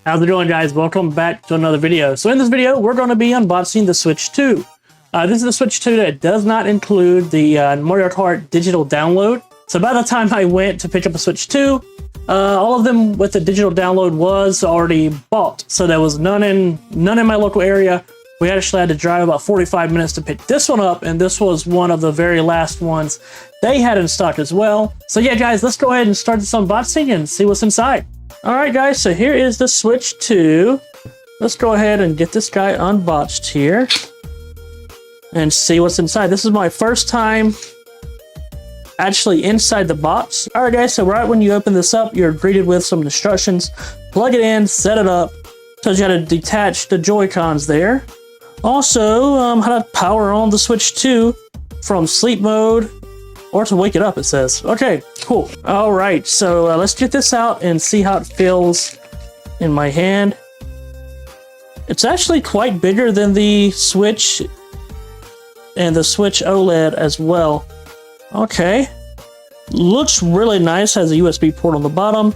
How's it going, guys? Welcome back to another video. So in this video, we're going to be unboxing the Switch 2. This is the Switch 2 that does not include the Mario Kart digital download. So by the time I went to pick up a Switch 2, all of them with the digital download was already bought. So there was none in my local area. We actually had to drive about 45 minutes to pick this one up, and this was one of the very last ones they had in stock as well. So yeah, guys, let's go ahead and start this unboxing and see what's inside. All right, guys, so here is the Switch 2. Let's go ahead and get this guy unboxed here and see what's inside. This is my first time actually inside the box. All right, guys, so right when you open this up, you're greeted with some instructions. Plug it in, set it up. Tells you how to detach the Joy-Cons there. Also, how to power on the Switch 2 from sleep mode or to wake it up, it says. Okay, cool. All right, so let's get this out and see how it feels in my hand. It's actually quite bigger than the Switch and the Switch OLED as well. Okay. Looks really nice, has a USB port on the bottom,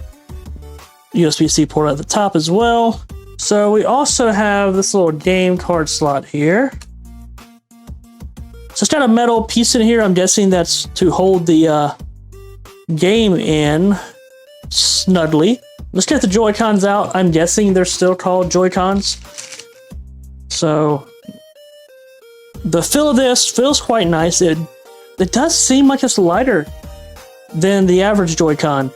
USB-C port at the top as well. So we also have this little game card slot here. So it's got a metal piece in here. I'm guessing that's to hold the game in snugly. Let's get the Joy-Cons out. I'm guessing they're still called Joy-Cons. So the feel of this feels quite nice. It does seem like it's lighter than the average Joy-Con.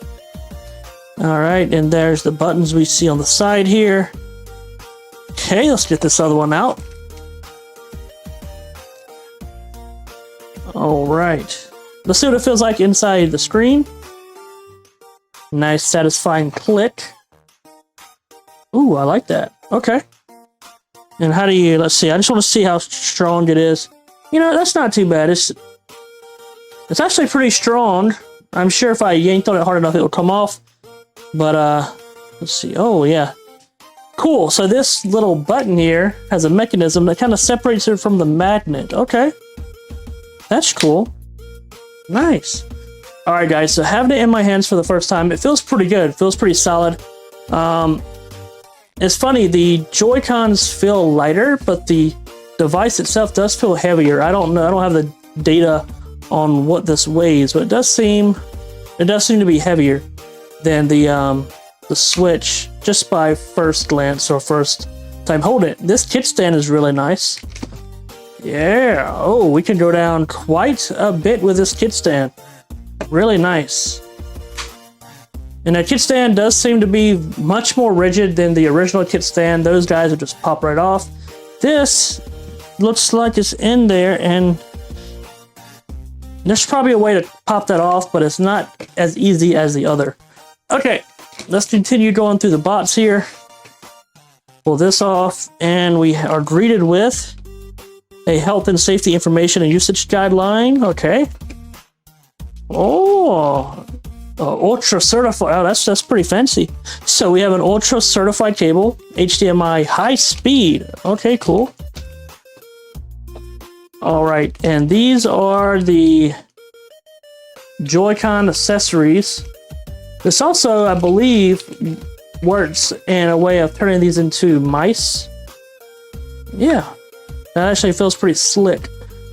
All right, and there's the buttons we see on the side here. Okay, let's get this other one out. All right, let's see what it feels like inside the screen. Nice, satisfying click. Ooh, I like that. Okay. And how do you, let's see, I just want to see how strong it is. You know, that's not too bad. It's actually pretty strong. I'm sure if I yanked on it hard enough, it will come off. But, let's see. Oh, yeah. Cool. So this little button here has a mechanism that kind of separates it from the magnet. Okay. That's cool. Nice. All right, guys. So having it in my hands for the first time, it feels pretty good. It feels pretty solid. It's funny. The Joy-Cons feel lighter, but the device itself does feel heavier. I don't know. I don't have the data on what this weighs, but it does seem to be heavier than the Switch, just by first glance or first time holding it. This kickstand is really nice. Yeah. Oh, we can go down quite a bit with this kickstand. Really nice. And that kickstand does seem to be much more rigid than the original kickstand. Those guys will just pop right off. This looks like it's in there, and there's probably a way to pop that off, but it's not as easy as the other. Okay, let's continue going through the box here. Pull this off, and we are greeted with a health and safety information and usage guideline. Okay. Oh, ultra certified. Oh, that's pretty fancy. So we have an ultra certified cable, HDMI high speed. Okay, cool. All right, and these are the Joy-Con accessories. This also, I believe, works in a way of turning these into mice. Yeah, that actually feels pretty slick.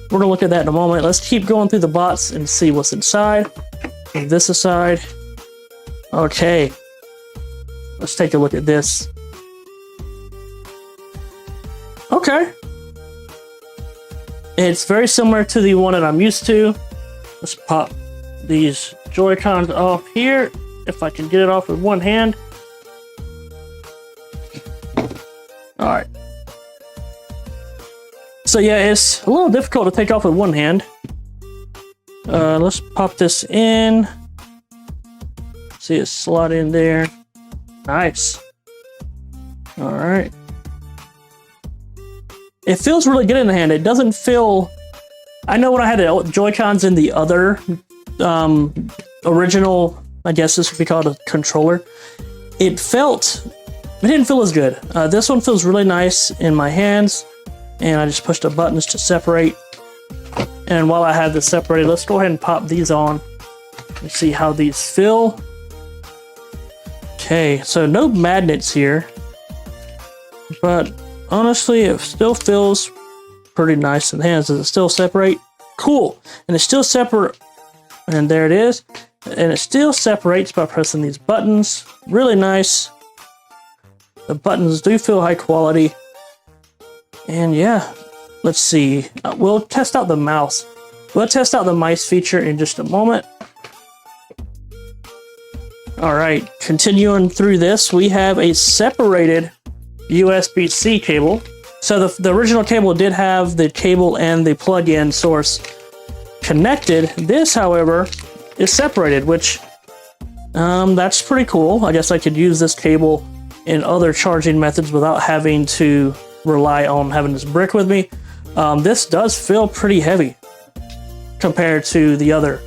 We're gonna look at that in a moment. Let's keep going through the box and see what's inside. Move this aside. Okay, let's take a look at this. Okay. It's very similar to the one that I'm used to. Let's pop these Joy-Cons off here, if I can get it off with one hand. All right. So yeah, it's a little difficult to take off with one hand. Let's pop this in. See it slot in there. Nice. All right. It feels really good in the hand. It doesn't feel... I know when I had the Joy-Cons in the other original, I guess this would be called a controller, it didn't feel as good. This one feels really nice in my hands, and I just pushed the buttons to separate. And while I have this separated, let's go ahead and pop these on and see how these feel. Okay, so no magnets here. but honestly, it still feels pretty nice in the hands. Does it still separate? Cool. And it's still separate. And there it is. And it still separates by pressing these buttons. Really nice. The buttons do feel high quality. And yeah, let's see. We'll test out the mouse. We'll test out the mice feature in just a moment. All right, continuing through this, we have a separated USB-C cable. So the original cable did have the cable and the plug-in source connected. This, however, is separated, which that's pretty cool. I guess I could use this cable in other charging methods without having to rely on having this brick with me. This does feel pretty heavy compared to the other.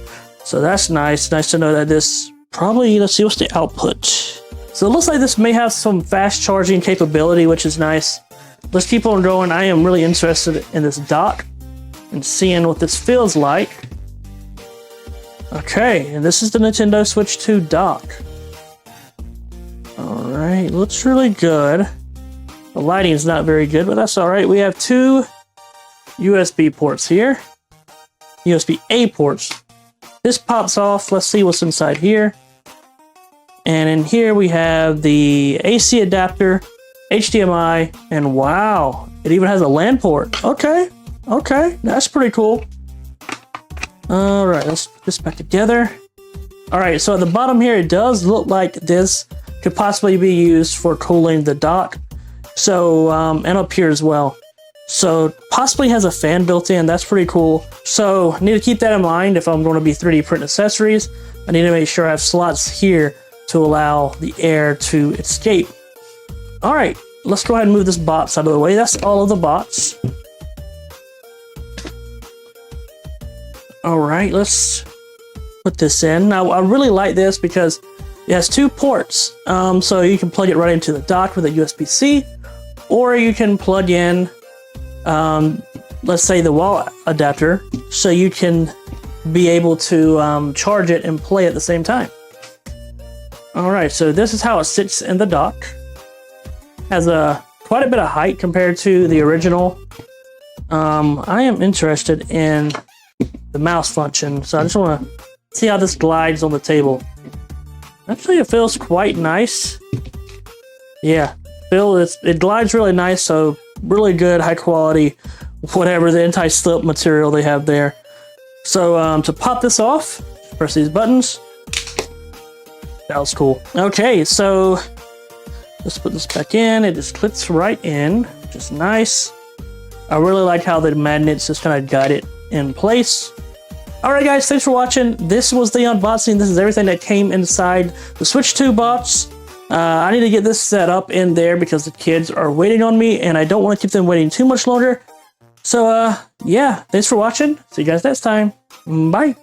So that's nice. Nice to know that this probably, let's see, what's the output? So it looks like this may have some fast charging capability, which is nice. Let's keep on going. I am really interested in this dock and seeing what this feels like. Okay, and this is the Nintendo Switch 2 dock. All right, looks really good. The lighting is not very good, but that's all right. We have two USB ports here. USB-A ports. This pops off. Let's see what's inside here. And in here we have the AC adapter, HDMI, and wow, it even has a LAN port. Okay, that's pretty cool. All right, let's put this back together. All right, so at the bottom here, it does look like this could possibly be used for cooling the dock. So, and up here as well. So possibly has a fan built in. That's pretty cool. So I need to keep that in mind if I'm going to be 3D print accessories. I need to make sure I have slots here to allow the air to escape. All right, let's go ahead and move this box out of the way. That's all of the box. All right, let's put this in. Now, I really like this because it has two ports. So you can plug it right into the dock with a USB-C, or you can plug in, let's say, the wall adapter, so you can be able to charge it and play at the same time. All right, so this is how it sits in the dock. Has quite a bit of height compared to the original. I am interested in the mouse function, so I just want to see how this glides on the table. Actually, it feels quite nice. Yeah, it glides really nice, so really good, high quality, whatever the anti-slip material they have there. So to pop this off, press these buttons. That was cool. Okay, so let's put this back in. It just clips right in, which is nice. I really like how the magnets just kind of guide it in place. All right, guys, thanks for watching. This was the unboxing. This is everything that came inside the Switch 2 box. I need to get this set up in there because the kids are waiting on me, and I don't want to keep them waiting too much longer. So, yeah, thanks for watching. See you guys next time. Bye.